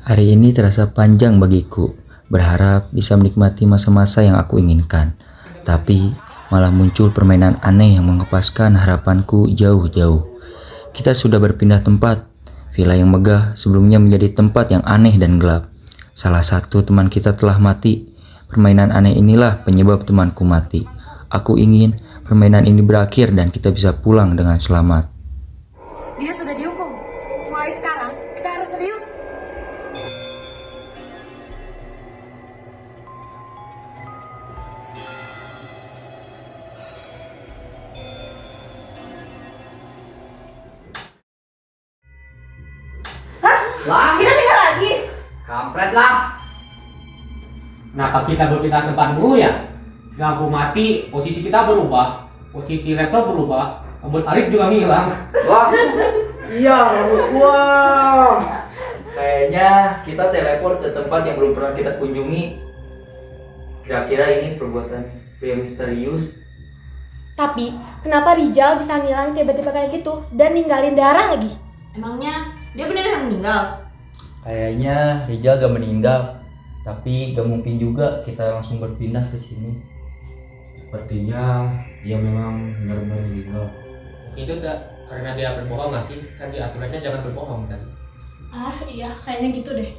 Hari ini terasa panjang bagiku, berharap bisa menikmati masa-masa yang aku inginkan. Tapi malah muncul permainan aneh yang mengepaskan harapanku jauh-jauh. Kita sudah berpindah tempat. Villa yang megah sebelumnya menjadi tempat yang aneh dan gelap. Salah satu teman kita telah mati. Permainan aneh inilah penyebab temanku mati. Aku ingin permainan ini berakhir dan kita bisa pulang dengan selamat. Dia sudah dihukum. Mulai sekarang, kita harus serius. Lah, Kita pindah lagi. kampret lah. Kenapa kita berpindah tempat dulu ya? Lampu mati, posisi kita berubah, posisi laptop berubah, rambut Arif juga ngilang. Wah, iya rambut gua. Kayaknya kita teleport ke tempat yang belum pernah kita kunjungi. Kira-kira ini perbuatan pria misterius. Tapi, kenapa Rijal bisa ngilang tiba-tiba kayak gitu dan ninggalin darah lagi? Emangnya dia beneran meninggal? Kayaknya Rijal gak meninggal, tapi gak mungkin juga kita langsung berpindah ke sini. Sepertinya dia memang benar-benar meninggal. Itu tak karena dia berbohong nggak sih? Kan di aturannya jangan berbohong kan? Ah iya, kayaknya gitu deh.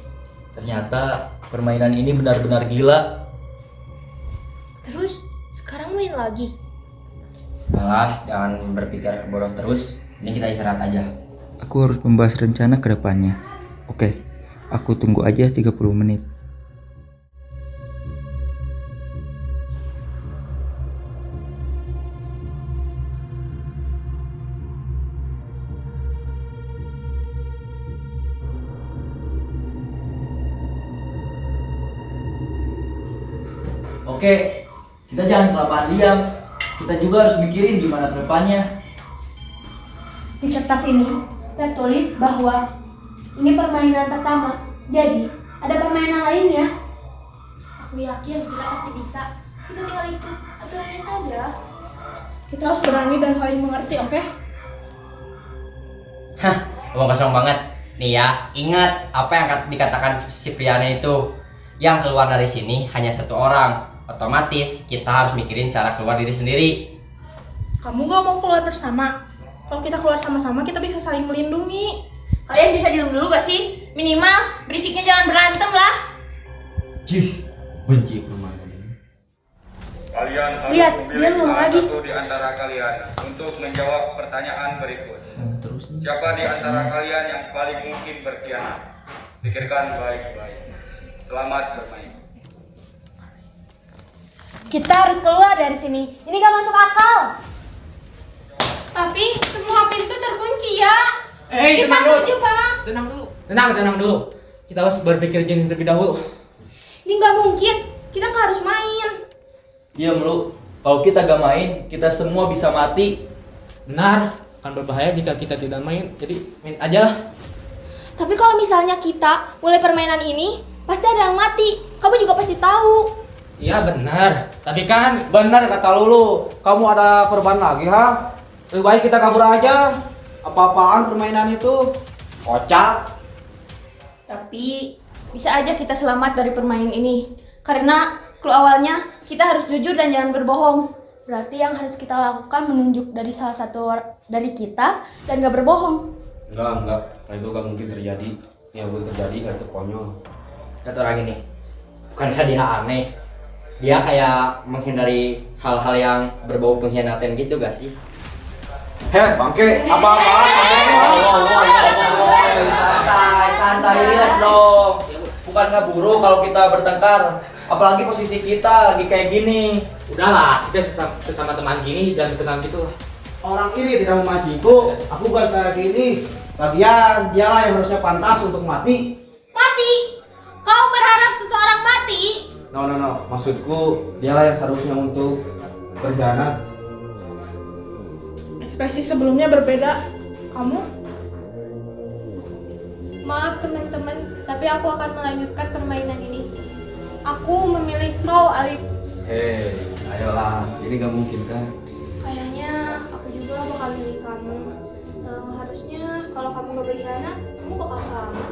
Ternyata permainan ini benar-benar gila. Terus, sekarang main lagi. Malah jangan berpikir bodoh terus. Ini kita istirahat aja. Aku harus membahas rencana ke depannya. Oke, aku tunggu aja 30 menit. Oke, kita jangan kelamaan diam. Kita juga harus mikirin gimana ke depannya. Di kertas ini tertulis bahwa ini permainan pertama. Jadi, ada permainan lainnya. Aku yakin kita pasti bisa. Kita tinggal ikut aturannya saja. Kita harus berani dan saling mengerti, oke? Hah, omong kosong banget. Nih ya, ingat apa yang dikatakan si Priana itu. Yang keluar dari sini hanya satu orang. Otomatis kita harus mikirin cara keluar diri sendiri. Kamu gak mau keluar bersama? Kalau kita keluar sama-sama, kita bisa saling melindungi. Kalian bisa diem dulu gak sih? Minimal berisiknya jangan berantem lah. Cih, benci permainan ini. Kalian harus Lihat, memilih dia ngomong salah lagi. satu di antara kalian untuk menjawab pertanyaan berikut. Terus nih. Siapa di antara kalian yang paling mungkin berkhianat? Pikirkan baik-baik. Selamat bermain. Kita harus keluar dari sini. Ini gak masuk akal. Tapi semua pintu terkunci ya. Tenang Kita dulu. terjebak. Tenang dulu. Kita harus berpikir jernih terlebih dahulu. Ini gak mungkin. Kita gak harus main. Diam lu. Kalau kita gak main, kita semua bisa mati. Benar, akan berbahaya jika kita tidak main. Jadi main aja lah. Tapi kalau misalnya kita mulai permainan ini, pasti ada yang mati. Kamu juga pasti tahu. Iya benar. Tapi kan Benar kata Lulu, kamu ada korban lagi ha? Lebih baik kita kabur aja. Apa-apaan permainan itu? Kocak. Tapi bisa aja kita selamat dari permainan ini. Karena clue awalnya kita harus jujur dan jangan berbohong. Berarti yang harus kita lakukan menunjuk dari salah satu dari kita dan gak berbohong. Enggak. Nah, itu gak mungkin terjadi. Yang belum terjadi kan itu konyol. Kata orang ini, bukankah dia aneh? Dia kayak menghindari hal-hal yang berbau pengkhianatan gitu gak sih? Heh, bangke, apa-apaan? Santai, relax dong. Bukan ngeburu kalau kita bertengkar. Apalagi posisi kita lagi kayak gini. udahlah, kita sesama teman gini dan tenang gitu lah. Orang ini tidak memancingku, aku bukan kayak gini. Lagian, dialah yang harusnya pantas untuk mati. Mati? Kau berharap seseorang mati? No, maksudku dialah yang seharusnya untuk berkhianat. Ekspresi sebelumnya berbeda. Kamu? Maaf teman-teman, tapi aku akan melanjutkan permainan ini. Aku memilih kau, Alif. Hei, ayolah. Ini gak mungkin kan? Kayaknya aku juga bakal milih kamu. Harusnya kalau kamu gak berkhianat, kamu bakal selamat.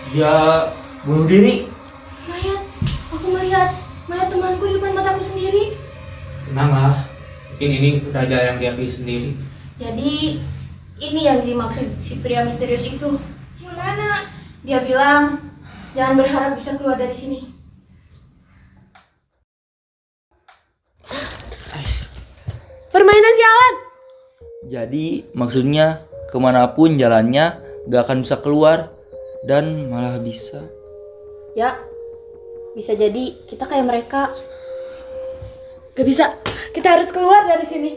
Dia bunuh diri. Mayat, aku melihat mayat temanku di depan mataku sendiri. Tenanglah, mungkin ini udah aja yang dia pilih sendiri. Jadi ini yang dimaksud si pria misterius itu. Yang mana? Dia bilang jangan berharap bisa keluar dari sini. Permainan sialan. Jadi maksudnya kemanapun jalannya gak akan bisa keluar dan malah bisa. Ya, bisa jadi kita kayak mereka. Gak bisa. Kita harus keluar dari sini.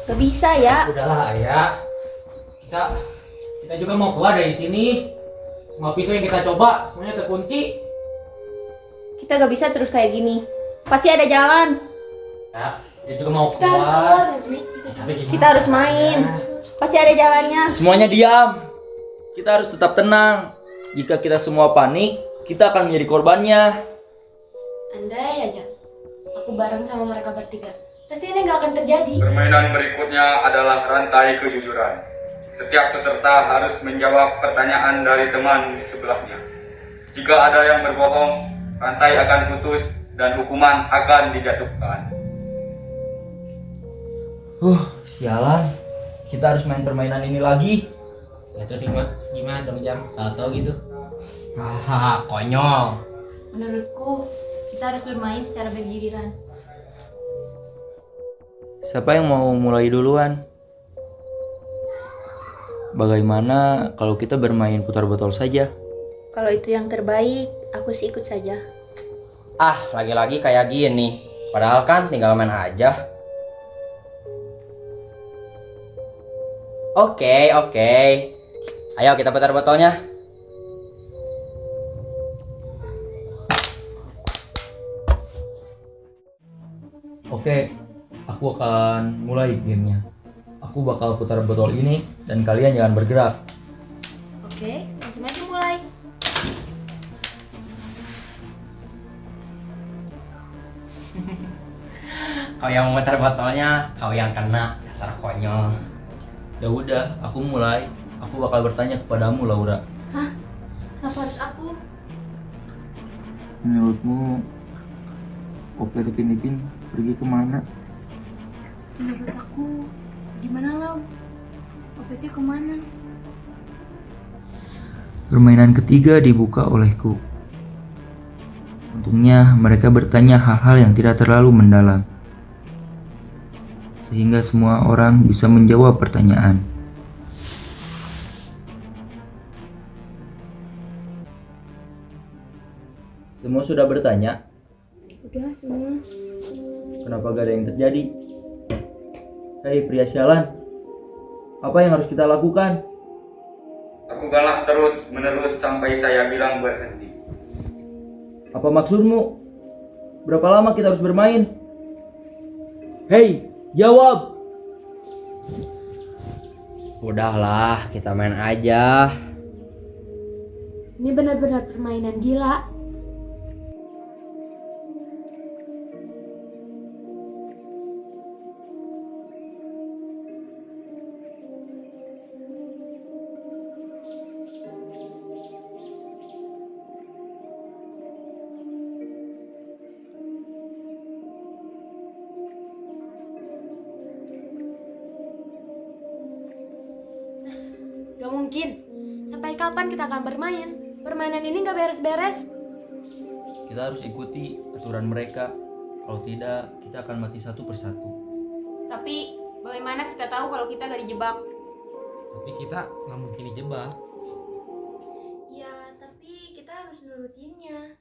Gak bisa ya. Udahlah ayah, kita juga mau keluar dari sini. Semua pintu yang kita coba semuanya terkunci. Kita gak bisa terus kayak gini. Pasti ada jalan. Ya, kita juga mau Kita harus keluar, keluar. Nazmi. Tapi gimana? Kita harus main. Pasti ada jalannya. Semuanya diam. Kita harus tetap tenang. Jika kita semua panik, kita akan menjadi korbannya. Andai aja aku bareng sama mereka bertiga, pasti ini gak akan terjadi. Permainan berikutnya adalah rantai kejujuran. Setiap peserta harus menjawab pertanyaan dari teman di sebelahnya. Jika ada yang berbohong, rantai akan putus dan hukuman akan dijatuhkan. Sialan. Kita harus main permainan ini lagi. Ya terus gimana dong Jam? Salto gitu. Hahaha, konyol. Menurutku kita harus bermain secara bergiliran. Siapa yang mau mulai duluan? Bagaimana kalau kita bermain putar botol saja? Kalau itu yang terbaik, aku sih ikut saja. Ah, lagi-lagi kayak gini. Padahal kan tinggal main aja. Oke. Ayo kita putar botolnya. Oke, aku akan mulai gamenya. Aku bakal putar botol ini dan kalian jangan bergerak. Oke, masing-masing mulai. Kau yang memutar botolnya, kau yang kena. Dasar konyol. Ya udah, aku mulai. Aku bakal bertanya kepadamu, Laura. Kenapa harus aku? Menurutmu, Oke Ipin pergi kemana? Menurut aku, gimana Lau? OPT kemana? Permainan ketiga dibuka olehku. Untungnya mereka bertanya hal-hal yang tidak terlalu mendalam, sehingga semua orang bisa menjawab pertanyaan. Semua sudah bertanya? Udah semua. Kenapa gak ada yang terjadi? Hei pria sialan, apa yang harus kita lakukan? Aku galak terus menerus sampai saya bilang berhenti. Apa maksudmu? Berapa lama kita harus bermain? Hei, jawab! Udahlah, kita main aja. Ini benar-benar permainan gila. Gak mungkin. Sampai kapan kita akan bermain? Permainan ini gak beres-beres. Kita harus ikuti aturan mereka. Kalau tidak, kita akan mati satu persatu. Tapi bagaimana kita tahu kalau kita gak dijebak? Tapi kita nggak mungkin dijebak. Ya, tapi kita harus nurutinnya.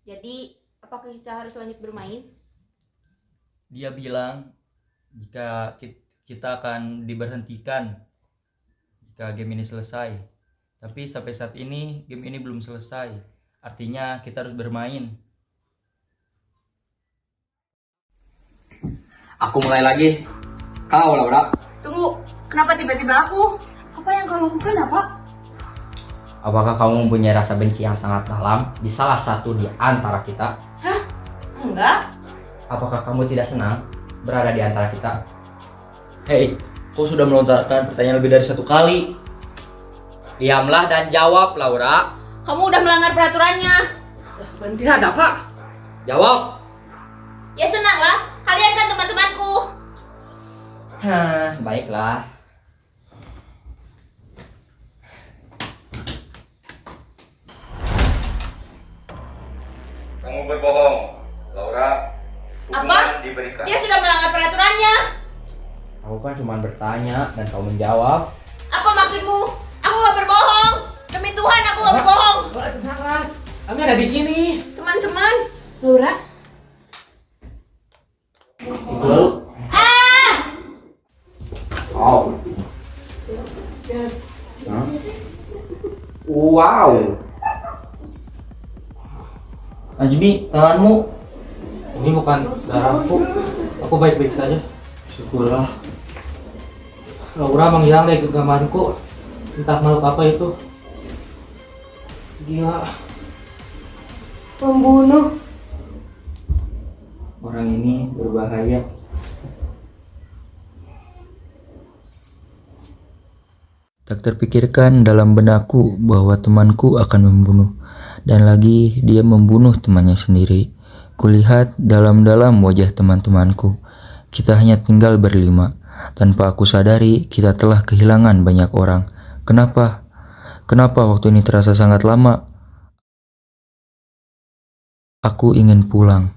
Jadi apakah kita harus lanjut bermain? Dia bilang jika kita akan diberhentikan jika game ini selesai. Tapi sampai saat ini game ini belum selesai. Artinya kita harus bermain. Aku mulai lagi. Kau, Laura. Tunggu, kenapa tiba-tiba aku? Apa yang kau lakukan, apa? Apakah kamu mempunyai rasa benci yang sangat dalam di salah satu di antara kita? Enggak. Apakah kamu tidak senang berada di antara kita? Hei, kau sudah melontarkan pertanyaan lebih dari satu kali. Diamlah dan jawab, Laura. Kamu udah melanggar peraturannya. Berhenti ada Pak. Jawab. Ya senanglah, kalian kan teman-temanku. Hah, baiklah. Kamu berbohong, Laura. Hukuman Apa? diberikan. Dia sudah melanggar peraturannya. Aku kan cuma bertanya dan kau menjawab. Apa maksudmu? Aku gak berbohong. Demi Tuhan aku gak berbohong. Kami ada di sini. Teman-teman. Laura, Lalu. Oh. Wow. Ajmi, tanganmu. Ini bukan darahku. Aku baik-baik saja. Syukurlah. Laura menghilang dari genggamanku. Entah makhluk apa itu. Gila. pembunuh. Orang ini berbahaya. Tak terpikirkan dalam benakku bahwa temanku akan membunuh. Dan lagi dia membunuh temannya sendiri. Kulihat dalam-dalam wajah teman-temanku. Kita hanya tinggal berlima. Tanpa aku sadari, kita telah kehilangan banyak orang. Kenapa? Kenapa waktu ini terasa sangat lama? Aku ingin pulang.